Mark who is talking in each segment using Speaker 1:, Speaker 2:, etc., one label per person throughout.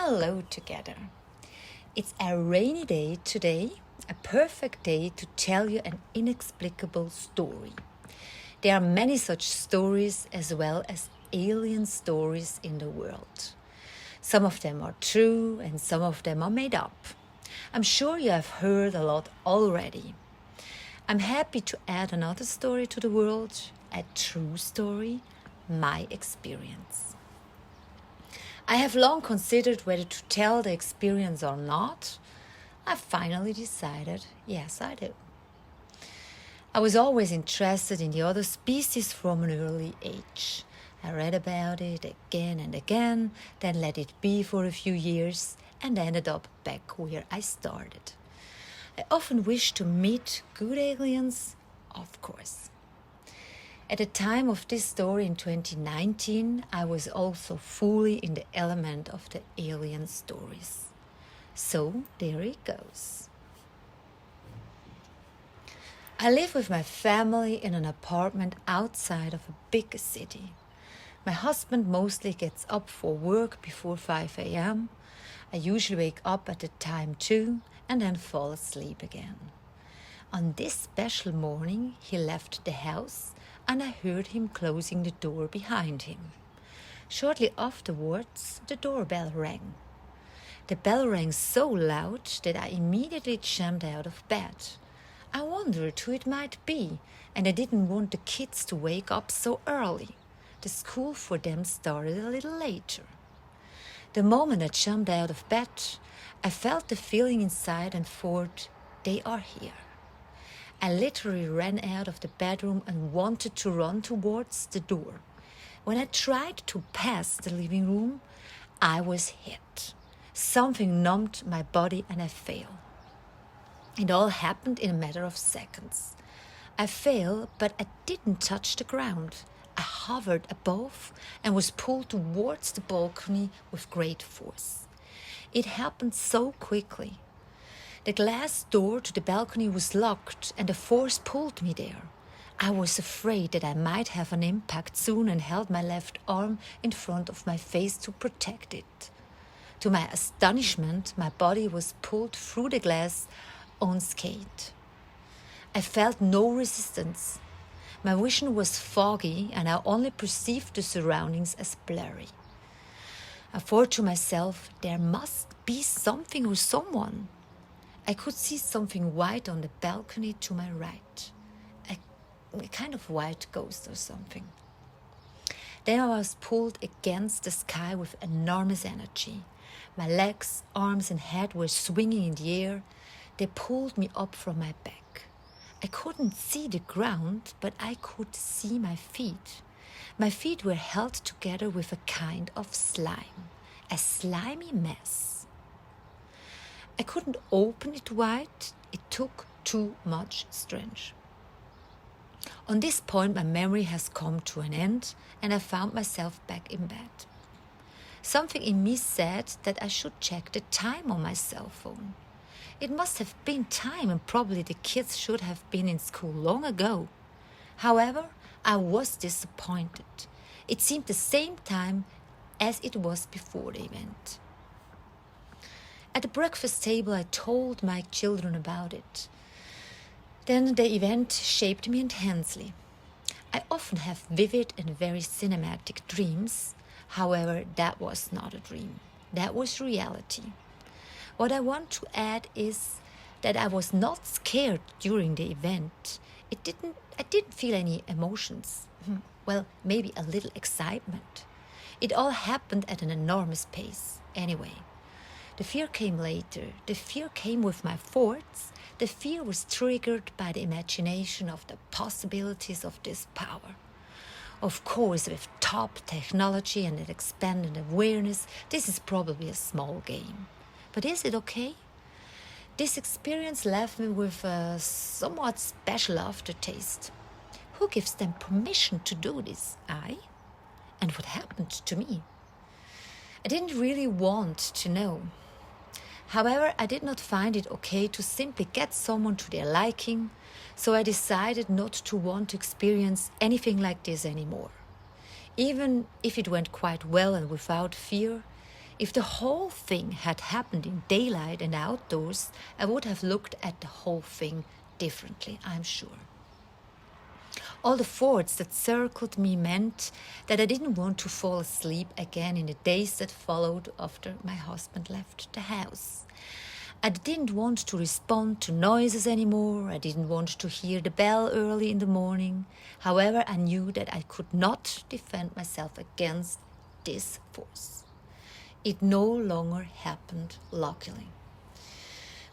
Speaker 1: Hello together. It's a rainy day today, a perfect day to tell you an inexplicable story. There are many such stories as well as alien stories in the world. Some of them are true and some of them are made up. I'm sure you have heard a lot already. I'm happy to add another story to the world, a true story, my experience. I have long considered whether to tell the experience or not. I finally decided, yes, I do. I was always interested in the other species from an early age. I read about it again and again, then let it be for a few years and ended up back where I started. I often wished to meet good aliens, of course. At the time of this story in 2019, I was also fully in the element of the alien stories. So there it goes. I live with my family in an apartment outside of a big city. My husband mostly gets up for work before 5 a.m. I usually wake up at the time too and then fall asleep again. On this special morning, he left the house and I heard him closing the door behind him. Shortly afterwards, the doorbell rang. The bell rang so loud that I immediately jumped out of bed. I wondered who it might be, and I didn't want the kids to wake up so early. The school for them started a little later. The moment I jumped out of bed, I felt the feeling inside and thought, they are here. I literally ran out of the bedroom and wanted to run towards the door. When I tried to pass the living room, I was hit. Something numbed my body and I fell. It all happened in a matter of seconds. I fell, but I didn't touch the ground. I hovered above and was pulled towards the balcony with great force. It happened so quickly. The glass door to the balcony was locked and the force pulled me there. I was afraid that I might have an impact soon and held my left arm in front of my face to protect it. To my astonishment, my body was pulled through the glass unscathed. I felt no resistance. My vision was foggy and I only perceived the surroundings as blurry. I thought to myself, there must be something or someone. I could see something white on the balcony to my right, a kind of white ghost or something. Then I was pulled against the sky with enormous energy. My legs, arms and head were swinging in the air. They pulled me up from my back. I couldn't see the ground, but I could see my feet. My feet were held together with a kind of slime, a slimy mess. I couldn't open it wide, it took too much strength. On this point, my memory has come to an end and I found myself back in bed. Something in me said that I should check the time on my cell phone. It must have been time and probably the kids should have been in school long ago. However, I was disappointed. It seemed the same time as it was before the event. At the breakfast table, I told my children about it. Then the event shaped me intensely. I often have vivid and very cinematic dreams. However, that was not a dream. That was reality. What I want to add is that I was not scared during the event. I didn't feel any emotions. Well, maybe a little excitement. It all happened at an enormous pace. Anyway. The fear came later. The fear came with my thoughts. The fear was triggered by the imagination of the possibilities of this power. Of course, with top technology and an expanded awareness, this is probably a small game. But is it okay? This experience left me with a somewhat special aftertaste. Who gives them permission to do this? I? And what happened to me? I didn't really want to know. However, I did not find it okay to simply get someone to their liking, so I decided not to want to experience anything like this anymore. Even if it went quite well and without fear, If the whole thing had happened in daylight and outdoors, I would have looked at the whole thing differently, I'm sure. All the thoughts that circled me meant that I didn't want to fall asleep again in the days that followed after my husband left the house. I didn't want to respond to noises anymore. I didn't want to hear the bell early in the morning. However, I knew that I could not defend myself against this force. It no longer happened, luckily.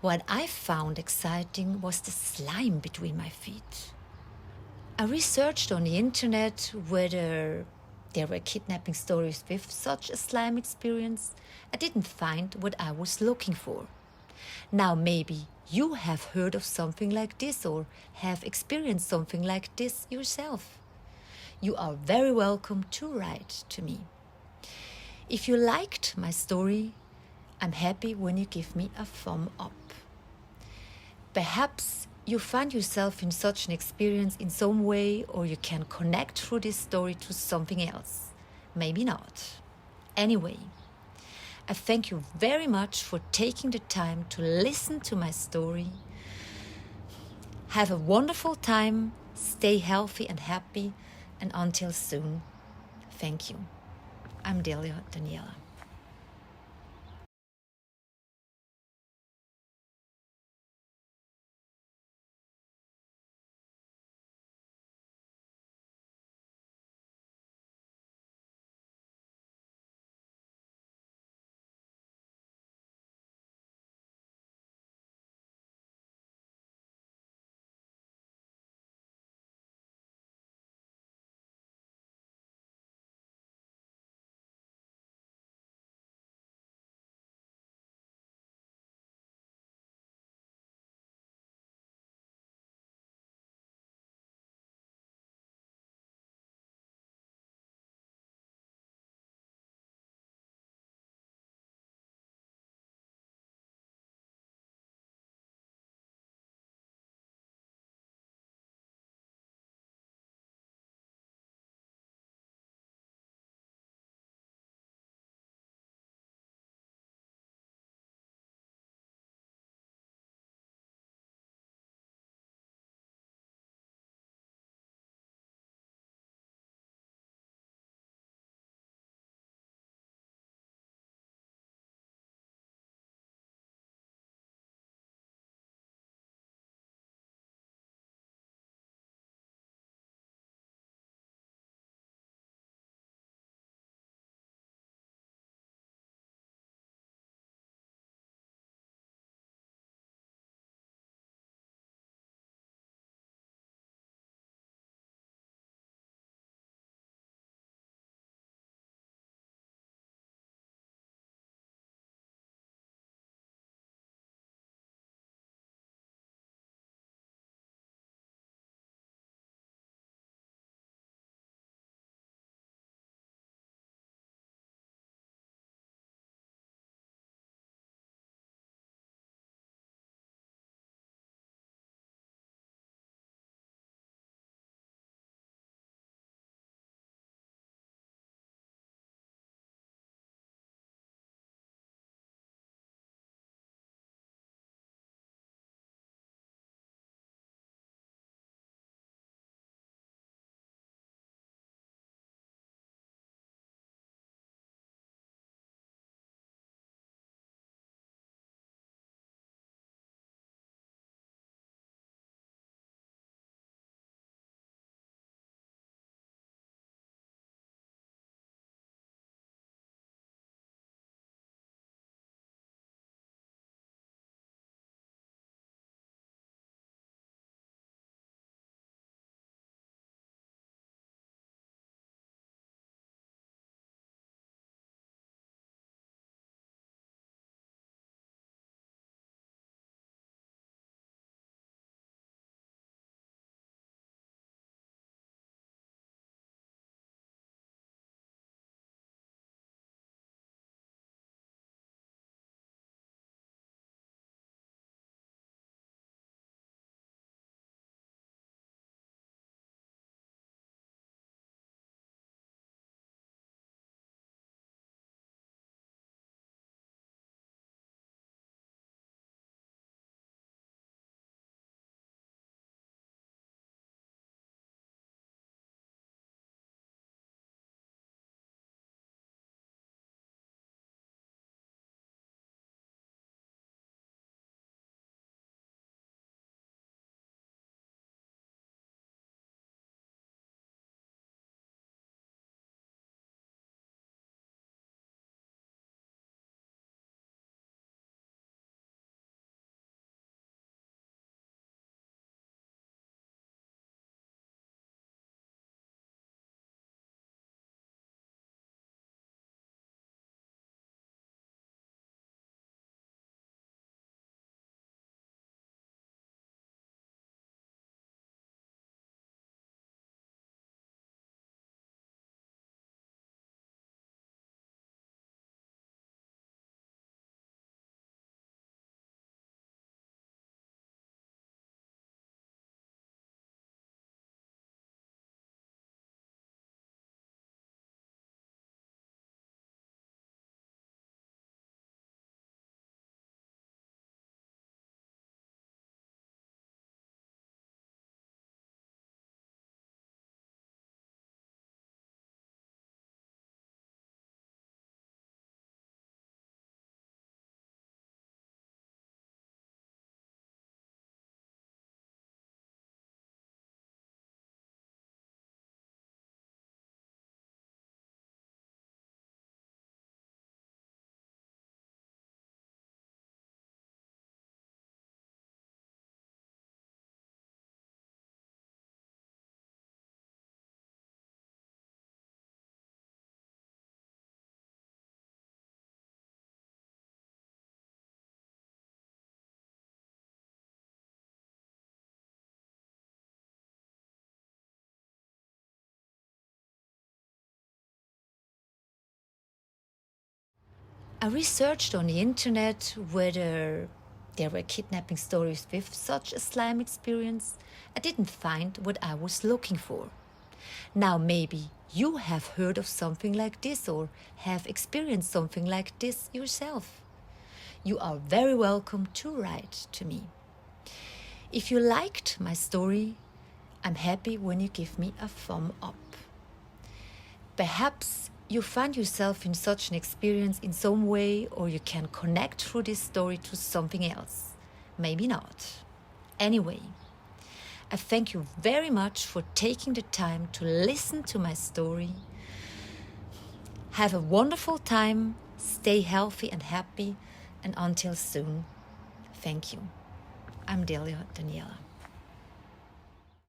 Speaker 1: What I found exciting was the slime between my feet. I researched on the internet whether there were kidnapping stories with such a slime experience. I didn't find what I was looking for. Now maybe you have heard of something like this or have experienced something like this yourself. You are very welcome to write to me. If you liked my story, I'm happy when you give me a thumb up. Perhaps you find yourself in such an experience in some way, or you can connect through this story to something else. Maybe not. Anyway, I thank you very much for taking the time to listen to my story. Have a wonderful time, stay healthy and happy, and until soon, thank you. I'm Delia Daniela. I researched on the internet whether there were kidnapping stories with such a slime experience. I didn't find what I was looking for. Now maybe you have heard of something like this or have experienced something like this yourself. You are very welcome to write to me. If you liked my story, I'm happy when you give me a thumb up. Perhaps you find yourself in such an experience in some way, or you can connect through this story to something else. Maybe not. Anyway, I thank you very much for taking the time to listen to my story. Have a wonderful time, stay healthy and happy, and until soon, thank you. I'm Delia Daniela.